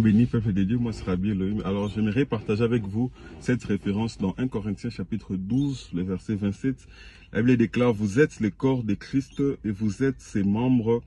Béni, peuple de Dieu, moi c'est Rabbi Elohim. Alors j'aimerais partager avec vous cette référence dans 1 Corinthiens chapitre 12, le verset 27. La Bible déclare, vous êtes le corps de Christ et vous êtes ses membres,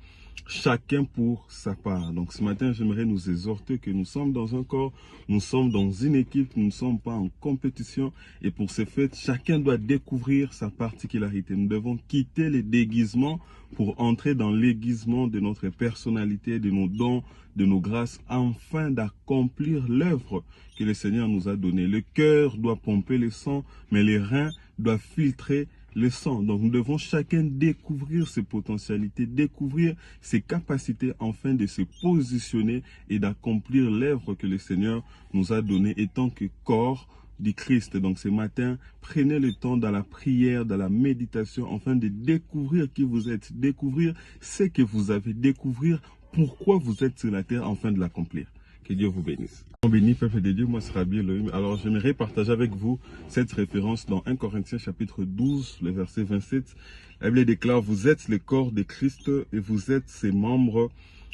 chacun pour sa part. Donc ce matin, j'aimerais nous exhorter que nous sommes dans un corps, nous sommes dans une équipe, nous ne sommes pas en compétition. Et pour ce fait, chacun doit découvrir sa particularité. Nous devons quitter les déguisements pour entrer dans l'aiguisement de notre personnalité, de nos dons, de nos grâces, afin d'accomplir l'œuvre que le Seigneur nous a donnée. Le cœur doit pomper le sang, mais les reins doivent filtrer le sang. Donc nous devons chacun découvrir ses potentialités, découvrir ses capacités afin de se positionner et d'accomplir l'œuvre que le Seigneur nous a donnée étant que corps du Christ. Donc ce matin, prenez le temps dans la prière, dans la méditation, afin de découvrir qui vous êtes, découvrir ce que vous avez, découvrir pourquoi vous êtes sur la terre afin de l'accomplir. Que Dieu vous bénisse. Béni, peuple de Dieu, moi c'est Rabbi Elohim. Alors j'aimerais partager avec vous cette référence dans 1 Corinthiens chapitre 12, le verset 27. La Bible déclare, vous êtes le corps de Christ et vous êtes ses membres,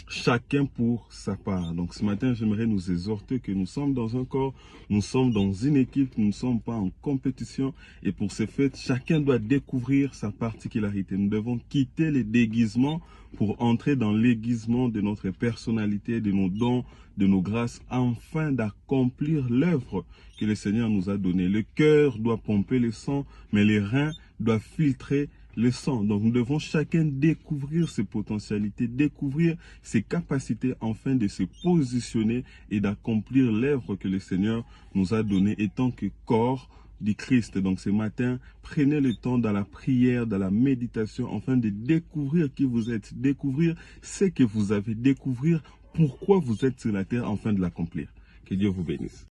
chacun pour sa part. Donc ce matin, j'aimerais nous exhorter que nous sommes dans un corps, nous sommes dans une équipe, nous ne sommes pas en compétition. Et pour ce fait, chacun doit découvrir sa particularité. Nous devons quitter les déguisements pour entrer dans l'aiguisement de notre personnalité, de nos dons, de nos grâces, afin d'accomplir l'œuvre que le Seigneur nous a donnée. Le cœur doit pomper le sang, mais les reins doivent filtrer le sang. Donc nous devons chacun découvrir ses potentialités, découvrir ses capacités afin de se positionner et d'accomplir l'œuvre que le Seigneur nous a donnée étant que corps du Christ. Donc ce matin, prenez le temps dans la prière, dans la méditation afin de découvrir qui vous êtes, découvrir ce que vous avez, découvrir pourquoi vous êtes sur la terre afin de l'accomplir. Que Dieu vous bénisse.